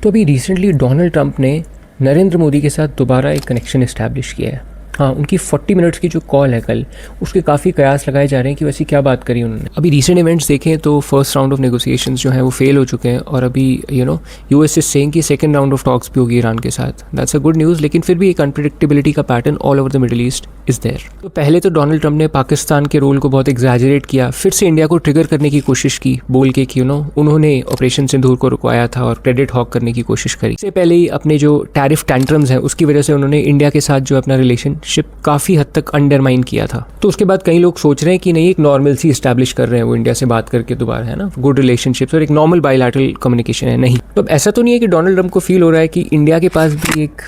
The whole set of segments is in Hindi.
तो अभी रिसेंटली डोनाल्ड ट्रंप ने नरेंद्र मोदी के साथ दोबारा एक कनेक्शन इस्टेब्लिश किया है। हाँ, उनकी 40 मिनट्स की जो कॉल है कल, उसके काफ़ी कयास लगाए जा रहे हैं कि वैसे क्या बात करी उन्होंने। अभी रिसेंट इवेंट्स देखें तो फर्स्ट राउंड ऑफ नेगोशिएशंस जो है वो फेल हो चुके हैं और अभी यूएस इज सेइंग कि सेकंड राउंड ऑफ टॉक्स भी होगी ईरान के साथ। दैट्स अ गुड न्यूज़, लेकिन फिर भी एक अनप्रेडिक्टेबिलिटी का pattern all over the middle east is there. तो पहले तो डोनाल्ड ट्रंप ने पाकिस्तान के रोल को बहुत एग्जैजरेट किया, फिर से इंडिया को ट्रिगर करने की कोशिश की बोल के कि उन्होंने ऑपरेशन सिंदूर को रुकवाया था और क्रेडिट हॉक करने की कोशिश करी। इससे पहले ही अपने जो टैरिफ टैंट्रम्स हैं उसकी वजह से उन्होंने इंडिया के साथ जो अपना रिलेशनशिप काफ़ी हद तक अंडरमाइन किया था। तो उसके बाद कई लोग सोच रहे हैं कि नहीं, एक नॉर्मल सी इस्टेब्लिश कर रहे हैं वो इंडिया से बात करके दोबारा, है ना, गुड रिलेशनशिप्स और एक नॉर्मल बायलैटरल कम्युनिकेशन है। नहीं, तो ऐसा तो नहीं है कि डोनाल्ड ट्रंप को फील हो रहा है कि इंडिया के पास भी एक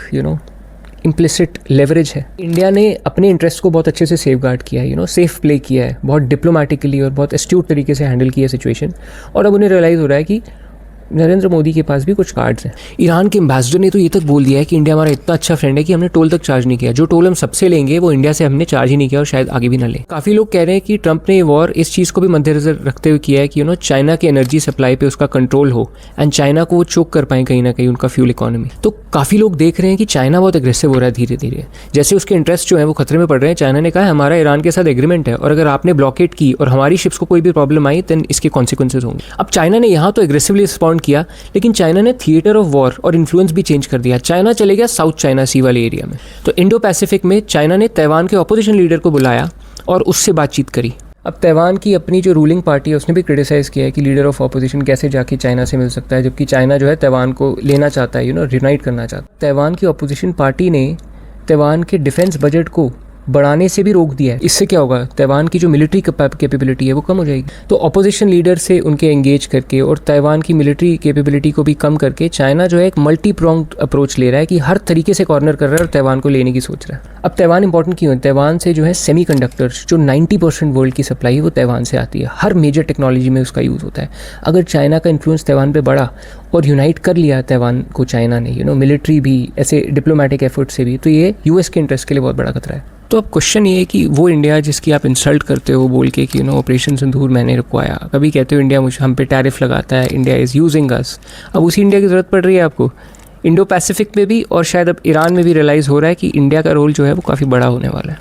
इम्प्लिसिट लेवरेज है। इंडिया ने अपने इंटरेस्ट को बहुत अच्छे से सेफगार्ड किया है, सेफ प्ले किया है, बहुत डिप्लोमेटिकली और बहुत एस्ट्यूट तरीके से हैंडल किया सिचुएशन। और अब उन्हें रियलाइज़ हो रहा है कि नरेंद्र मोदी के पास भी कुछ कार्ड्स हैं। ईरान के एम्बेसडर ने तो ये तक बोल दिया है कि इंडिया हमारा इतना अच्छा फ्रेंड है कि हमने टोल तक चार्ज नहीं किया। जो टोल हम सबसे लेंगे वो इंडिया से हमने चार्ज ही नहीं किया और शायद आगे भी ना लें। काफ़ी लोग कह रहे हैं कि ट्रंप ने ये वॉर इस चीज़ को भी मद्देनजर रखते हुए किया है कि चाइना के एनर्जी सप्लाई पे उसका कंट्रोल हो एंड चाइना को वो चोक कर पाएँ कहीं ना कहीं उनका फ्यूल इकोनॉमी। तो काफ़ी लोग देख रहे हैं कि चाइना बहुत एग्रेसिव हो रहा है धीरे धीरे, जैसे उसके इंटरेस्ट जो है वो खतरे में पड़ रहे हैं। चाइना ने कहा है हमारा ईरान के साथ एग्रीमेंट है और अगर आपने ब्लॉकेट की और हमारी शिप्स को कोई भी प्रॉब्लम आई तो इसके कॉन्सिक्वेंसेज होंगे। अब चाइना ने यहाँ तो एग्रेसिवली रिस्पॉन्ड किया, लेकिन चाइना ने थिएटर ऑफ वॉर और इन्फ्लुएंस भी चेंज कर दिया। चाइना चले गया साउथ चाइना सी वाले एरिया में। तो इंडो पैसिफिक में चाइना ने ताइवान के अपोजिशन लीडर को बुलाया और उससे बातचीत करी। अब ताइवान की अपनी जो रूलिंग पार्टी है उसने भी क्रिटिसाइज़ किया है कि लीडर ऑफ अपोजिशन कैसे जाके चाइना से मिल सकता है, जबकि चाइना जो है ताइवान को लेना चाहता है, यूनाइट करना चाहता है। ताइवान की अपोजिशन पार्टी ने ताइवान के डिफेंस बजट को बढ़ाने से भी रोक दिया है। इससे क्या होगा, ताइवान की जो मिलिट्री कैपेबिलिटी है वो कम हो जाएगी। तो अपोजिशन लीडर से उनके एंगेज करके और ताइवान की मिलिट्री कैपेबिलिटी को भी कम करके चाइना जो है एक मल्टी प्रोंग्ड अप्रोच ले रहा है कि हर तरीके से कॉर्नर कर रहा है और ताइवान को लेने की सोच रहा है। अब ताइवान इंपॉर्टेंट क्यों है? ताइवान से जो है सेमीकंडक्टर्स, जो 90% वर्ल्ड की सप्लाई है वो ताइवान से आती है। हर मेजर टेक्नोलॉजी में उसका यूज़ होता है। अगर चाइना का इन्फ्लुएंस ताइवान पे बढ़ा और यूनाइट कर लिया ताइवान को चाइना ने, मिलिट्री भी, ऐसे डिप्लोमेटिक एफर्ट से भी, तो ये यूएस के इंटरेस्ट के लिए बहुत बड़ा खतरा है। तो अब क्वेश्चन ये है कि वो इंडिया जिसकी आप इंसल्ट करते हो बोल के कि ऑपरेशन सिंदूर मैंने रुकवाया, कभी कहते हो इंडिया हम पे टैरिफ लगाता है, इंडिया इज़ यूजिंग अस। अब उसी इंडिया की ज़रूरत पड़ रही है आपको इंडो पैसिफिक में भी, और शायद अब ईरान में भी रियलाइज़ हो रहा है कि इंडिया का रोल जो है वो काफ़ी बड़ा होने वाला है।